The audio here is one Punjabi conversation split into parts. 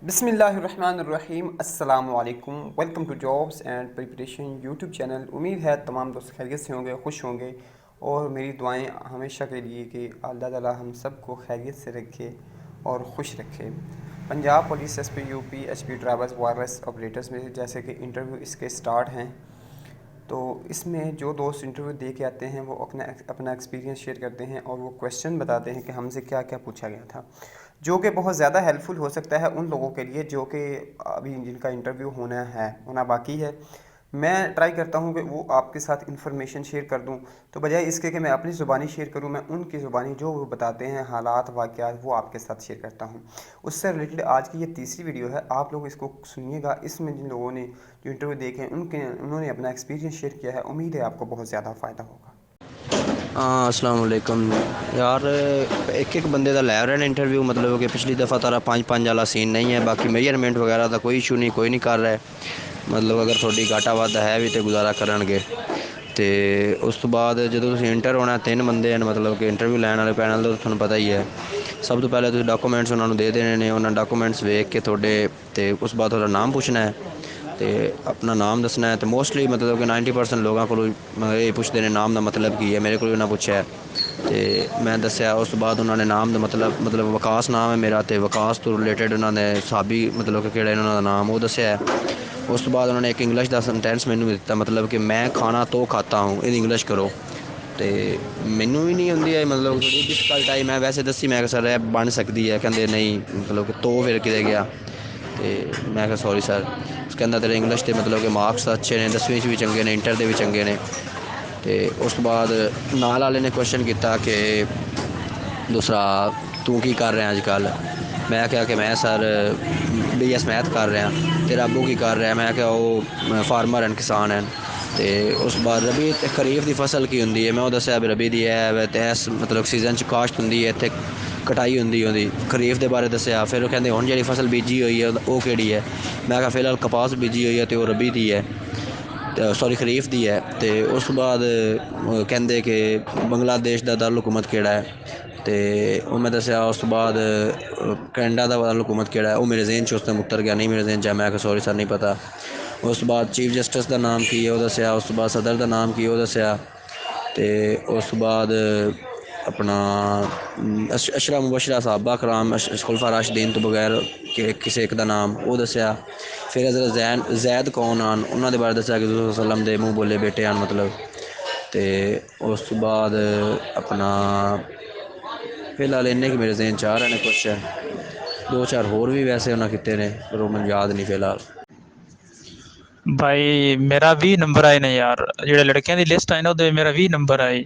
بسم اللہ الرحمن الرحیم، السلام علیکم، welcome to jobs and preparation YouTube channel. امید ہے تمام دوست خیریت سے ہوں گے، خوش ہوں گے، اور میری دعائیں ہمیشہ کے لیے کہ اللہ تعالیٰ ہم سب کو خیریت سے رکھے اور خوش رکھے۔ Punjab police S P U P H P drivers wireless operators میں جیسے کہ انٹرویو اس کے سٹارٹ ہیں، تو اس میں جو دوست انٹرویو دے کے آتے ہیں وہ اپنا ایکسپیرینس شیئر کرتے ہیں اور وہ کویشچن بتاتے ہیں کہ ہم سے کیا کیا پوچھا گیا تھا، جو کہ بہت زیادہ ہیلپ فل ہو سکتا ہے ان لوگوں کے لیے جو کہ ابھی جن کا انٹرویو ہونا باقی ہے۔ میں ٹرائی کرتا ہوں کہ وہ آپ کے ساتھ انفارمیشن شیئر کر دوں، تو بجائے اس کے کہ میں اپنی زبانی شیئر کروں، میں ان کی زبانی جو وہ بتاتے ہیں حالات واقعات وہ آپ کے ساتھ شیئر کرتا ہوں۔ اس سے ریلیٹڈ آج کی یہ تیسری ویڈیو ہے، آپ لوگ اس کو سنیے گا۔ اس میں جن لوگوں نے جو انٹرویو دیکھے انہوں نے اپنا ایکسپیرینس شیئر کیا ہے، امید ہے آپ کو بہت زیادہ فائدہ ہوگا۔ السلام علیکم یار، ایک بندے کا لے رہے ہیں انٹرویو، مطلب کہ پچھلی دفعہ تارا 5 والا سین نہیں ہے، باقی میجرمنٹ وغیرہ کا کوئی ایشو نہیں، کوئی نہیں کر رہا ہے۔ مطلب اگر تھوڑی گاٹا وادا ہے بھی تو گزارا کرنگے۔ تے اس تو بعد جدوں تسی انٹر ہونا 3 بندے ہیں، مطلب کہ انٹرویو لین والے پینل تو تھانوں پتہ ہی ہے۔ سب تو پہلے تسی ڈاکومنٹس انہوں نے دے دینے نے، انہاں ڈاکومنٹس ویکھ کے تھوڑے تے اس بعد تھوڑا نام پوچھنا ہے تے اپنا نام دسنا ہے۔ تو موسٹلی مطلب کہ 90% لوگاں کو یہ پوچھتے ہیں نام دا مطلب کی ہے، میرے کو بھی انہاں پوچھا ہے تے میں دسیا۔ اس بعد انہوں نے نام دا مطلب وکاس نام ہے میرا، تے وکاس تو ریلیٹڈ انہوں نے صحابی مطلب کہ کہڑا انہوں دا نام وہ دسیا ہے۔ اس تو بعد انہوں نے ایک انگلش دا سنٹینس مینوں دیتا، مطلب کہ میں کھانا تو کھاتا ہوں، ان انگلش کرو۔ تے مینوں بھی نہیں آندی ہے، مطلب تھوڑی ڈفیکلٹ آئی، میں ویسے دسی میں کہ سر یہ بن سکتی ہے، کہندے نہیں مطلب کہ تو پھر کدے گیا تے میں کہا سوری سر۔ اس کہندا تیرے انگلش تے مطلب کہ مارکس اچھے نے، 10ویں بھی چنگے نے، انٹر دے بھی چنگے نے۔ تے اس تو بعد نال والے نے کویشچن کیتا کہ دوسرا تو کی کر رہے ہیں اج کل؟ میں کہا کہ میں سر بی ایس میتھ کر رہا ہاں۔ تیرا ابو کی کر رہا ہے؟ میں کہا وہ فارمر ہیں، کسان ہیں۔ تے اس بعد ربی خریف دی فصل کی ہوندی ہے؟ میں وہ دسیا بھی ربی دی ہے اس مطلب سیزن چ کاشت ہوندی ہے، اتنے کٹائی ہوندی ہے خریف دے بارے دسیا۔ پھر وہ کہندے ہن جہڑی فصل بیجی ہوئی ہے وہ کیڑی ہے؟ میں کہا فی الحال کپاس بیجی ہوئی ہے تے وہ ربی دی ہے، سوری خریف دی ہے۔ تے اس بعد کہندے کہ بنگلہ دیش دا دارالحکومت کیڑا ہے؟ تے وہ میں دسیا۔ اس بعد کینیڈا دا دارالحکومت کیڑا ہے؟ وہ میرے ذہن چ اس ٹائم اتر گیا، نہیں میرے ذہن چ ہے۔ میں کہ سوری سر نہیں پتہ۔ اس بعد چیف جسٹس دا نام کی ہے وہ دسیا۔ اس بعد صدر دا نام کی وہ دسیا۔ تے اس بعد اپنا اشرا مبشرہ صحابہ کرام خلفاء راشدین تو بغیر کہ کسی ایک دا نام وہ دسیا۔ پھر حضرت زید کون آن انہوں دے بارے دسیا کہ حضور صلی اللہ علیہ وسلم دے منہ بولے بیٹے آن مطلب۔ تے اس تو بعد اپنا فی الحال انہیں کہ میرے ذہن چاہ رہے ہیں کچھ 2-4 ہور بھی ویسے انہاں کیتے نے پر وہ مجھے یاد نہیں فی الحال۔ بھائی میرا 20 نمبر آئے نے یار، جڑے لڑکیاں دی لسٹ آئی نا وہ میرا 20 نمبر آئی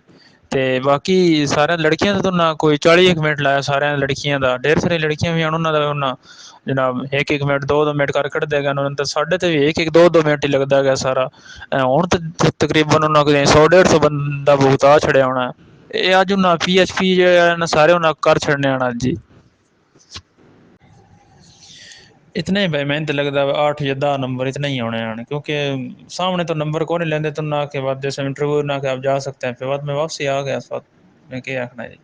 تے باقی سارے لڑکیاں دا تو نہ کوئی 40 منٹ لایا، سارے لڑکیاں دا ڈھیر ساری لڑکیاں بھی انہاں دا انہاں جناب 1 منٹ 2 منٹ کر کٹ دے گا انہوں نے، ساڈے تے بھی 1-2 منٹ ہی لگدا گیا سارا۔ ہن تے تقریباً انہاں کو 100-150 بندہ بھگتا چھڑیا ہونا ہے۔ اے اج انہاں پی ایچ پی سارے انہاں کر چھڑنے آنا جی۔ اتنے ہی بھائی میں تو لگتا ہے 8 یا 10 نمبر اتنے ہی ہونے ہیں، کیونکہ سامنے تو نمبر کو نہیں لیندے، تو نہ کے بعد جیسے انٹرویو نہ کہ آپ جا سکتے ہیں، پھر بعد میں واپسی آ گیا اس وقت میں کیا آخنا ہے جی۔